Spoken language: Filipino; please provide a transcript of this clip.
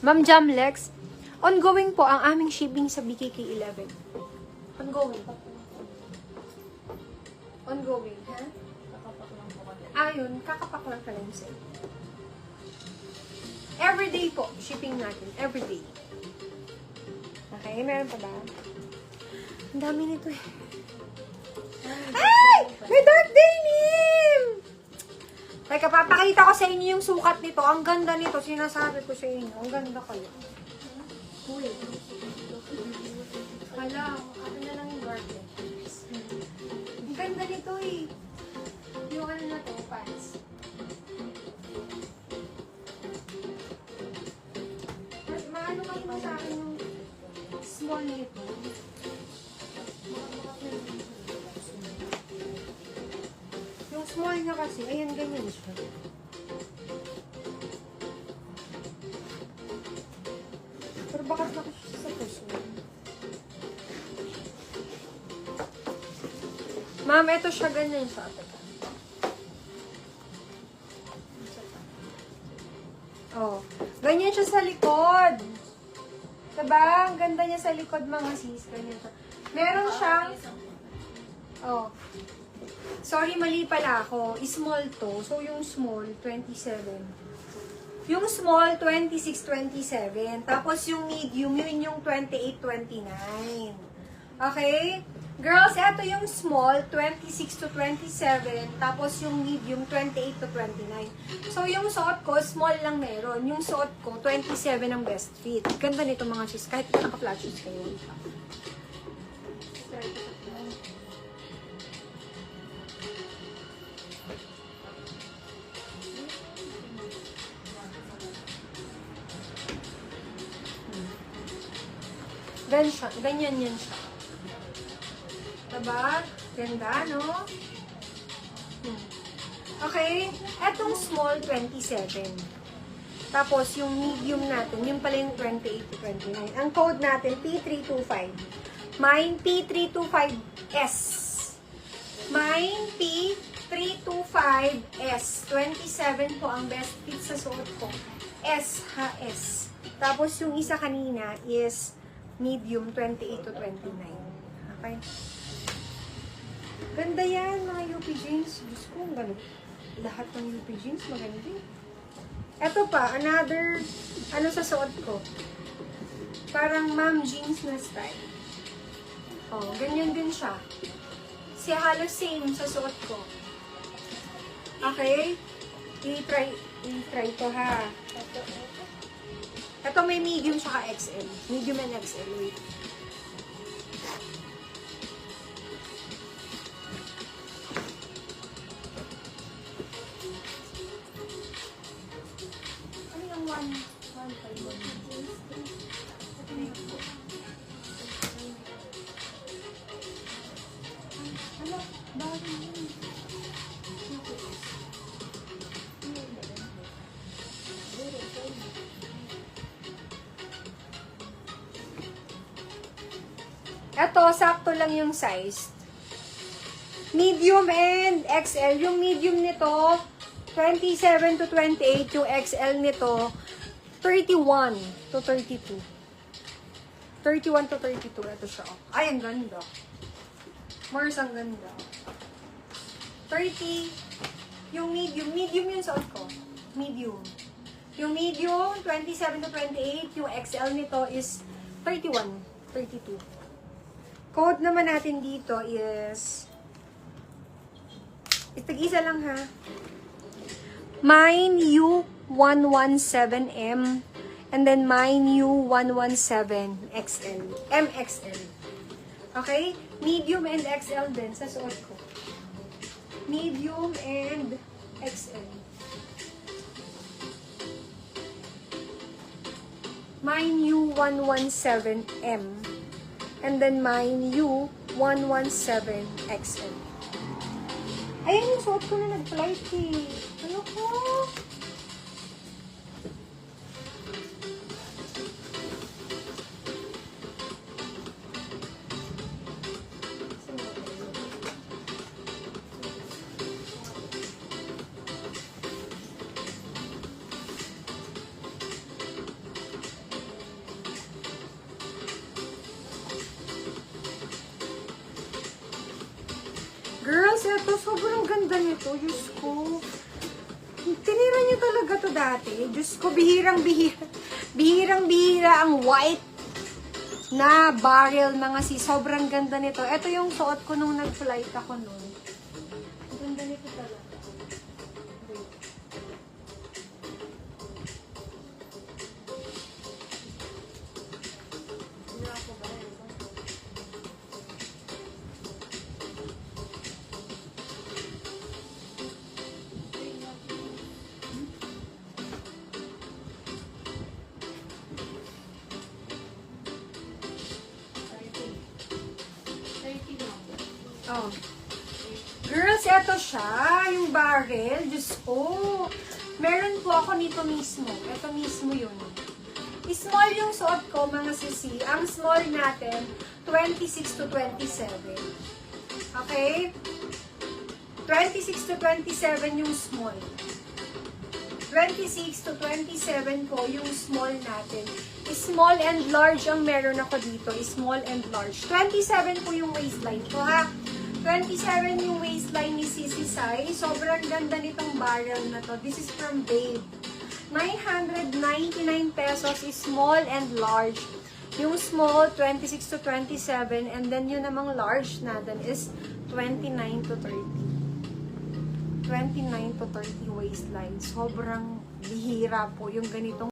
Ma'am Jamlex, ongoing po ang aming shipping sa BKK11. Ongoing. Ongoing, ha? Kakapak lang po kami. Ayun, kakapak lang pala yung sale. Everyday po, shipping natin. Everyday. Okay, meron pa ba? Ang dami nito eh. Ay! May dark denim! Teka, papakita ko sa inyo yung sukat nito. Ang ganda nito. Sinasabi ko sa inyo. Ang ganda kayo. Uy. Hala, ano na lang yung dark denim. Ang ganda nito eh. Yung ano na to, pants. Maano kayo mo sa akin yung small nito? Yung small niya kasi, ayan, ganyan siya. Pero bakit na siya sa puso? Ma'am, ito siya, ganyan siya. Oh, ganyan siya sa likod. Diba? Ang ganda niya sa likod, mga sis. Ganyan siya. Meron siyang... Oh. Sorry, mali pala ako. Small to. So, yung small, 27. Yung small, 26, 27. Tapos, yung medium, yun yung 28, 29. Okay? Girls, eto yung small, 26 to 27. Tapos, yung medium, 28 to 29. So, yung suot ko, small lang meron. Yung suot ko, 27 ang best fit. Ganda nito mga sis. Kahit naka-flat shoes kayo. Ganyan yan siya. Diba? Ganda, no? Okay? Etong small, 27. Tapos, yung medium natin, yung pala yung 28 to 29. Ang code natin, P325. Mine, P325S. Mine, P325S. 27 po ang best fit sa suot ko. S, ha, S. Tapos, yung isa kanina is medium, 28 to 29. Okay? Ganda yan, mga UP jeans. Diyos ko, ang ganda. Lahat ng UP jeans, maganda. Ito pa, another, ano sa suot ko. Parang mom jeans na style. Oh, ganyan din siya. Si halos same sa suot ko. Okay? I-try to ha. Ito may medium saka XL. Medium and XL. Wait. Ano yung 1.5? Ano? Bakit yun? Ito, sakto lang yung size. Medium and XL. Yung medium nito, 27 to 28. Yung XL nito, 31 to 32. 31 to 32. Ito siya. Ay, ang ganda. Mars, ang ganda. 30. Yung medium. Medium yung suot ko. Medium. Yung medium, 27 to 28. Yung XL nito is 31, 32. Code naman natin dito is, itag-isa lang ha. Mine U117M and then mine U117XL. MXL. Okay? Medium and XL din sa suot ko. Medium and XL. Mine U117M. And then mine U117XL. Ayan yung suot ko na nag-flight eh. Ano ko? Girls, eto, sobrang ganda nito. Diyos ko. Tinira niyo talaga to dati. Diyos ko, bihirang-bihira ang white na barrel, mga sis. Sobrang ganda nito. Ito yung suot ko nung nag-flight ako nun. Ang ganda nito talaga. Wait. Oh. Girls, eto siya, yung barrel. Diyos ko. Meron po ako nito mismo. Ito mismo yun. Small yung suot ko, mga sisi. Ang small natin, 26 to 27. Okay? 26 to 27 yung small. 26 to 27 po yung small natin. Small and large ang meron ako dito. Small and large. 27 po yung waistline ko, ha? 27 yung waistline ni Sissy Sai. Sobrang ganda nitong barrel na to. This is from Babe. 999 pesos is small and large. Yung small, 26 to 27. And then yung namang large natin is 29 to 30. 29 to 30 waistline. Sobrang bihira po yung ganitong